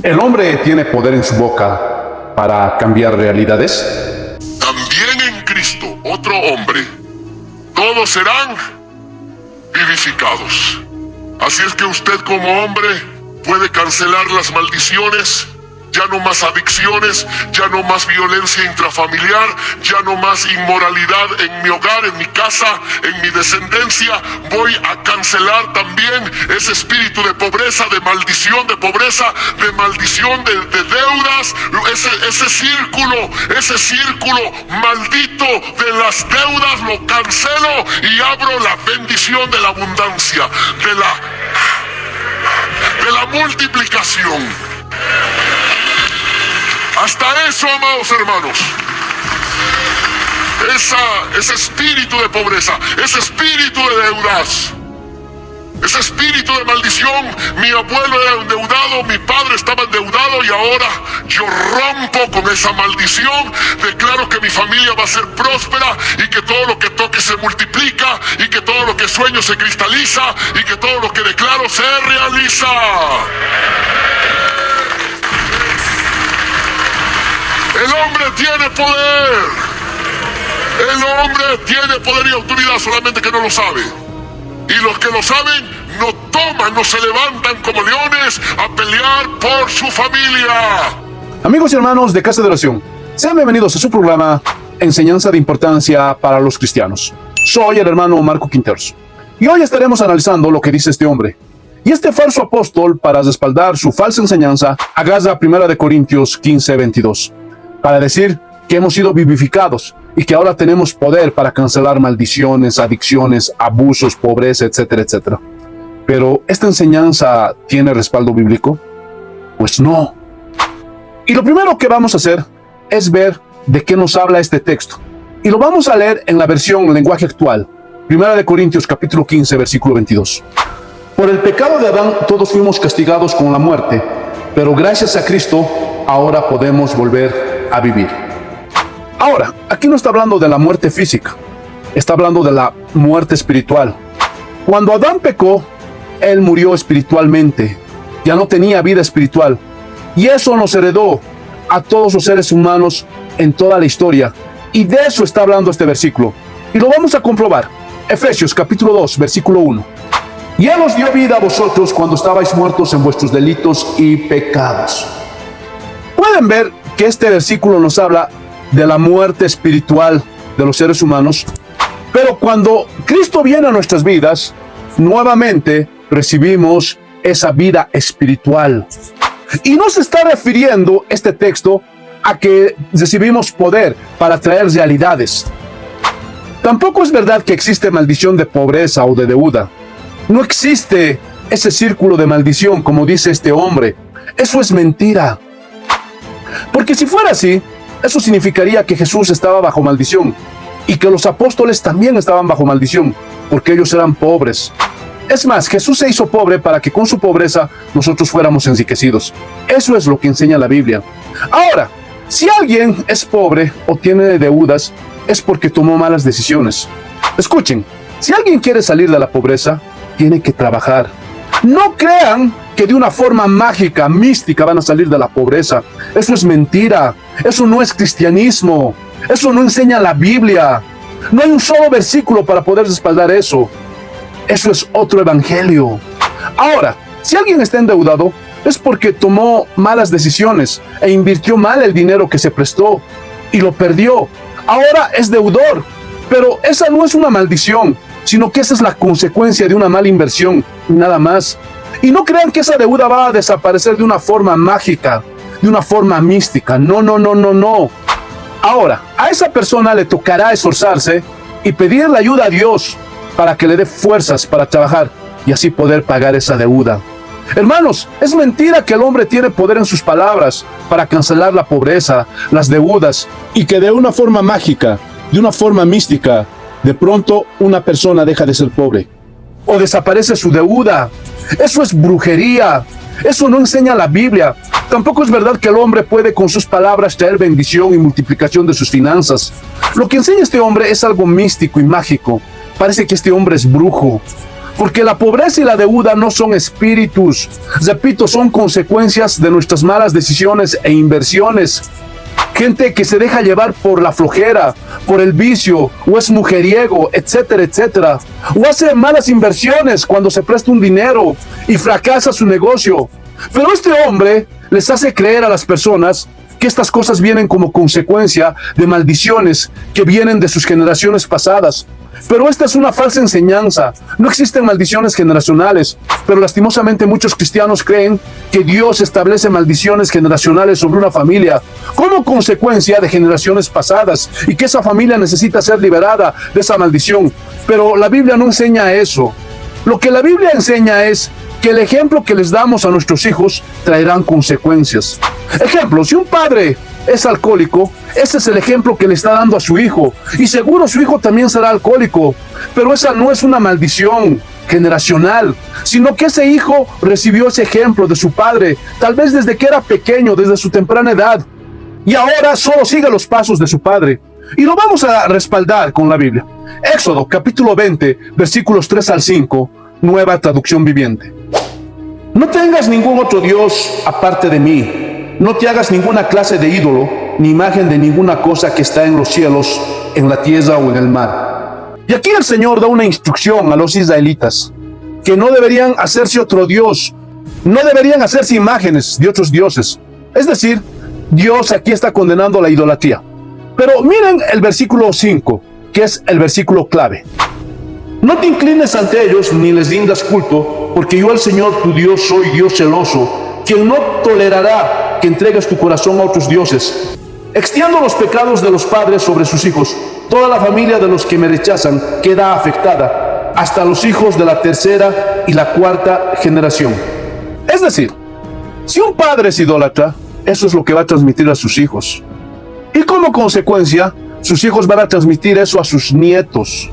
¿El hombre tiene poder en su boca para cambiar realidades? También en Cristo, otro hombre, todos serán vivificados. Así es que usted como hombre puede cancelar las maldiciones. Ya no más adicciones, ya no más violencia intrafamiliar, ya no más inmoralidad en mi hogar, en mi casa, en mi descendencia. Voy a cancelar también ese espíritu de pobreza, de maldición de pobreza, de maldición de deudas, ese círculo maldito de las deudas lo cancelo y abro la bendición de la abundancia, de la multiplicación. Hasta eso, amados hermanos, ese espíritu de pobreza, ese espíritu de deudas, ese espíritu de maldición. Mi abuelo era endeudado, mi padre estaba endeudado y ahora yo rompo con esa maldición. Declaro que mi familia va a ser próspera y que todo lo que toque se multiplica y que todo lo que sueño se cristaliza y que todo lo que declaro se realiza. El hombre tiene poder. El hombre tiene poder y autoridad, solamente que no lo sabe. Y los que lo saben no toman, no se levantan como leones a pelear por su familia. Amigos y hermanos de Casa de Oración, sean bienvenidos a su programa Enseñanza de Importancia para los Cristianos. Soy el hermano Marco Quinteros. Y hoy estaremos analizando lo que dice este hombre. Y este falso apóstol, para respaldar su falsa enseñanza, agarra 1 Corintios 15:22. Para decir que hemos sido vivificados y que ahora tenemos poder para cancelar maldiciones, adicciones, abusos, pobreza, etcétera, etcétera. Pero ¿esta enseñanza tiene respaldo bíblico? Pues no. Y lo primero que vamos a hacer es ver de qué nos habla este texto. Y lo vamos a leer en la versión lenguaje actual. 1 Corintios capítulo 15, versículo 22. Por el pecado de Adán todos fuimos castigados con la muerte, pero gracias a Cristo ahora podemos volver a vivir. Ahora, aquí no está hablando de la muerte física, está hablando de la muerte espiritual. Cuando Adán pecó, él murió espiritualmente, ya no tenía vida espiritual, y eso nos heredó a todos los seres humanos en toda la historia, y de eso está hablando este versículo, y lo vamos a comprobar. Efesios capítulo 2, versículo 1. Y Él os dio vida a vosotros cuando estabais muertos en vuestros delitos y pecados. Pueden ver que este versículo nos habla de la muerte espiritual de los seres humanos, pero cuando Cristo viene a nuestras vidas, nuevamente recibimos esa vida espiritual. Y no se está refiriendo este texto a que recibimos poder para traer realidades. Tampoco es verdad que existe maldición de pobreza o de deuda. No existe ese círculo de maldición como dice este hombre. Eso es mentira. Porque si fuera así, eso significaría que Jesús estaba bajo maldición y que los apóstoles también estaban bajo maldición, porque ellos eran pobres. Es más, Jesús se hizo pobre para que con su pobreza nosotros fuéramos enriquecidos. Eso es lo que enseña la Biblia. Ahora, si alguien es pobre o tiene deudas, es porque tomó malas decisiones. Escuchen, si alguien quiere salir de la pobreza, tiene que trabajar. No crean que de una forma mágica, mística van a salir de la pobreza. Eso es mentira. Eso no es cristianismo. Eso no enseña la Biblia. No hay un solo versículo para poder respaldar eso. Eso es otro evangelio. Ahora, si alguien está endeudado, es porque tomó malas decisiones e invirtió mal el dinero que se prestó y lo perdió. Ahora es deudor. Pero esa no es una maldición, sino que esa es la consecuencia de una mala inversión, nada más. Y no crean que esa deuda va a desaparecer de una forma mágica, de una forma mística. No, no, no, no, no. Ahora, a esa persona le tocará esforzarse y pedirle ayuda a Dios para que le dé fuerzas para trabajar y así poder pagar esa deuda. Hermanos, es mentira que el hombre tiene poder en sus palabras para cancelar la pobreza, las deudas, y que de una forma mágica, de una forma mística, de pronto una persona deja de ser pobre o desaparece su deuda. Eso es brujería. Eso no enseña la Biblia. Tampoco es verdad que el hombre puede con sus palabras traer bendición y multiplicación de sus finanzas. Lo que enseña este hombre es algo místico y mágico. Parece que este hombre es brujo. Porque la pobreza y la deuda no son espíritus. Repito, son consecuencias de nuestras malas decisiones e inversiones. Gente que se deja llevar por la flojera, por el vicio, o es mujeriego, etcétera, etcétera. O hace malas inversiones cuando se presta un dinero y fracasa su negocio. Pero este hombre les hace creer a las personas que estas cosas vienen como consecuencia de maldiciones que vienen de sus generaciones pasadas. Pero esta es una falsa enseñanza. No existen maldiciones generacionales, pero lastimosamente muchos cristianos creen que Dios establece maldiciones generacionales sobre una familia como consecuencia de generaciones pasadas y que esa familia necesita ser liberada de esa maldición. Pero la Biblia no enseña eso. Lo que la Biblia enseña es que el ejemplo que les damos a nuestros hijos traerán consecuencias. Ejemplo, si un padre es alcohólico, ese es el ejemplo que le está dando a su hijo. Y seguro su hijo también será alcohólico. Pero esa no es una maldición generacional, sino que ese hijo recibió ese ejemplo de su padre, tal vez desde que era pequeño, desde su temprana edad. Y ahora solo sigue los pasos de su padre. Y lo vamos a respaldar con la Biblia. Éxodo, capítulo 20, versículos 3 al 5, Nueva Traducción Viviente. No tengas ningún otro Dios aparte de mí. No te hagas ninguna clase de ídolo, ni imagen de ninguna cosa que está en los cielos, en la tierra o en el mar. Y aquí el Señor da una instrucción a los israelitas, que no deberían hacerse otro Dios, no deberían hacerse imágenes de otros dioses. Es decir, Dios aquí está condenando la idolatría. Pero miren el versículo 5, que es el versículo clave. No te inclines ante ellos ni les rindas culto, porque yo el Señor tu Dios soy Dios celoso, quien no tolerará que entregues tu corazón a otros dioses. Extiendo los pecados de los padres sobre sus hijos. Toda la familia de los que me rechazan queda afectada, hasta los hijos de la tercera y la cuarta generación. Es decir, si un padre es idólatra, eso es lo que va a transmitir a sus hijos. Y como consecuencia, sus hijos van a transmitir eso a sus nietos.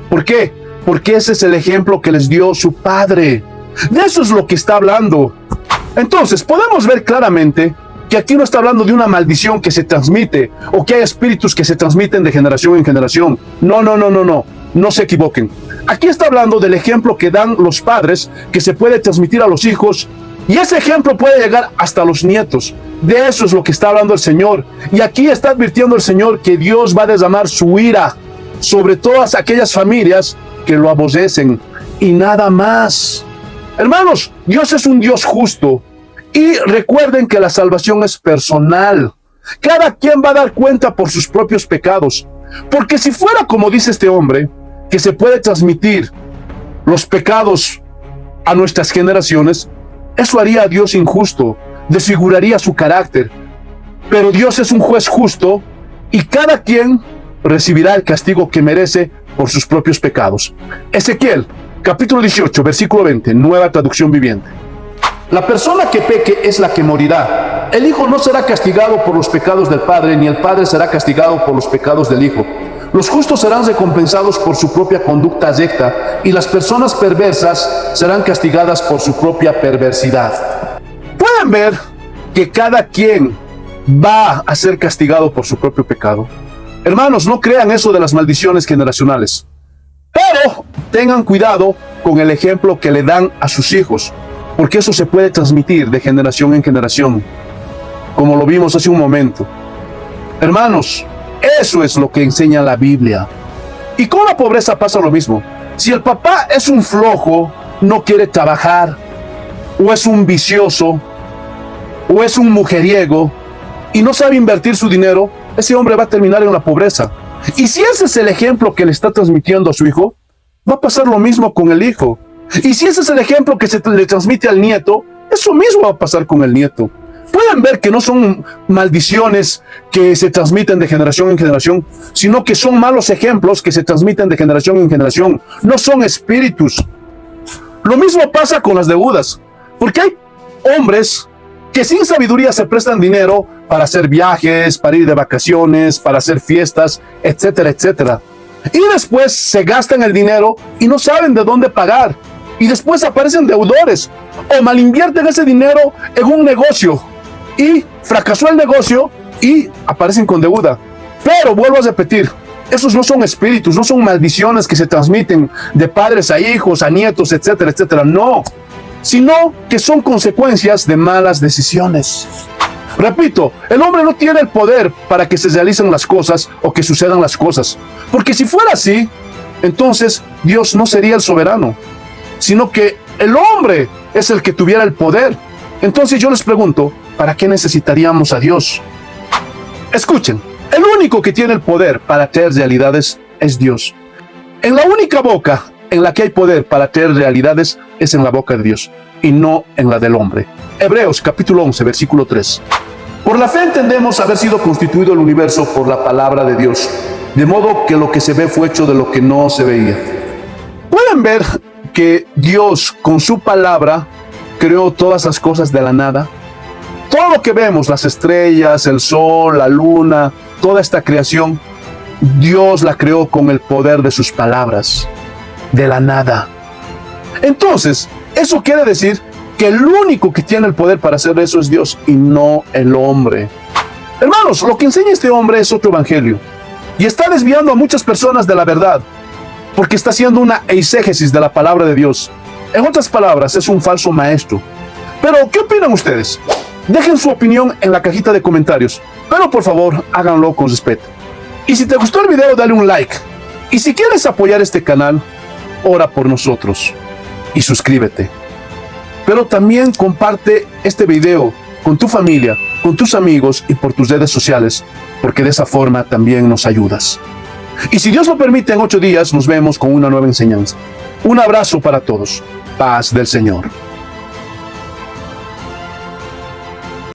¿Por qué? Porque ese es el ejemplo que les dio su padre. De eso es lo que está hablando. Entonces, podemos ver claramente que aquí no está hablando de una maldición que se transmite o que hay espíritus que se transmiten de generación en generación. No se equivoquen. Aquí está hablando del ejemplo que dan los padres que se puede transmitir a los hijos y ese ejemplo puede llegar hasta los nietos. De eso es lo que está hablando el Señor. Y aquí está advirtiendo el Señor que Dios va a derramar su ira sobre todas aquellas familias que lo aborrecen y nada más. Hermanos, Dios es un Dios justo y recuerden que la salvación es personal. Cada quien va a dar cuenta por sus propios pecados, porque si fuera como dice este hombre, que se puede transmitir los pecados a nuestras generaciones, eso haría a Dios injusto, desfiguraría su carácter. Pero Dios es un juez justo y cada quien recibirá el castigo que merece por sus propios pecados. Ezequiel, capítulo 18, versículo 20, Nueva Traducción Viviente. La persona que peque es la que morirá. El hijo no será castigado por los pecados del padre, ni el padre será castigado por los pecados del hijo. Los justos serán recompensados por su propia conducta recta, y las personas perversas serán castigadas por su propia perversidad. Pueden ver que cada quien va a ser castigado por su propio pecado. Hermanos, no crean eso de las maldiciones generacionales. Pero tengan cuidado con el ejemplo que le dan a sus hijos, porque eso se puede transmitir de generación en generación, como lo vimos hace un momento. Hermanos, eso es lo que enseña la Biblia. Y con la pobreza pasa lo mismo. Si el papá es un flojo, no quiere trabajar, o es un vicioso, o es un mujeriego, y no sabe invertir su dinero, ese hombre va a terminar en la pobreza. Y si ese es el ejemplo que le está transmitiendo a su hijo, va a pasar lo mismo con el hijo. Y si ese es el ejemplo que se le transmite al nieto, eso mismo va a pasar con el nieto. Pueden ver que no son maldiciones que se transmiten de generación en generación, sino que son malos ejemplos que se transmiten de generación en generación. No son espíritus. Lo mismo pasa con las deudas, porque hay hombres que sin sabiduría se prestan dinero para hacer viajes, para ir de vacaciones, para hacer fiestas, etcétera, etcétera. Y después se gastan el dinero y no saben de dónde pagar. Y después aparecen deudores o malinvierten ese dinero en un negocio. Y fracasó el negocio y aparecen con deuda. Pero vuelvo a repetir, Esos no son espíritus, no son maldiciones que se transmiten de padres a hijos, a nietos, etcétera, etcétera. No, sino que son consecuencias de malas decisiones. Repito, el hombre no tiene el poder para que se realicen las cosas o que sucedan las cosas. Porque si fuera así, entonces Dios no sería el soberano, sino que el hombre es el que tuviera el poder. Entonces yo les pregunto, ¿para qué necesitaríamos a Dios? Escuchen, el único que tiene el poder para traer realidades es Dios. En la única boca en la que hay poder para traer realidades es en la boca de Dios y no en la del hombre. Hebreos capítulo 11, versículo 3. Por la fe entendemos haber sido constituido el universo por la palabra de Dios, de modo que lo que se ve fue hecho de lo que no se veía. ¿Pueden ver que Dios con su palabra creó todas las cosas de la nada? Todo lo que vemos, las estrellas, el sol, la luna, toda esta creación, Dios la creó con el poder de sus palabras, de la nada. Entonces, eso quiere decir que el único que tiene el poder para hacer eso es Dios y no el hombre. Hermanos, lo que enseña este hombre es otro evangelio y está desviando a muchas personas de la verdad porque está haciendo una eisegesis de la palabra de Dios. En otras palabras, es un falso maestro. Pero, ¿qué opinan ustedes? Dejen su opinión en la cajita de comentarios, pero por favor, háganlo con respeto. Y si te gustó el video, dale un like. Y si quieres apoyar este canal, ora por nosotros y suscríbete. Pero también comparte este video con tu familia, con tus amigos y por tus redes sociales, porque de esa forma también nos ayudas. Y si Dios lo permite, en 8 días nos vemos con una nueva enseñanza. Un abrazo para todos. Paz del Señor.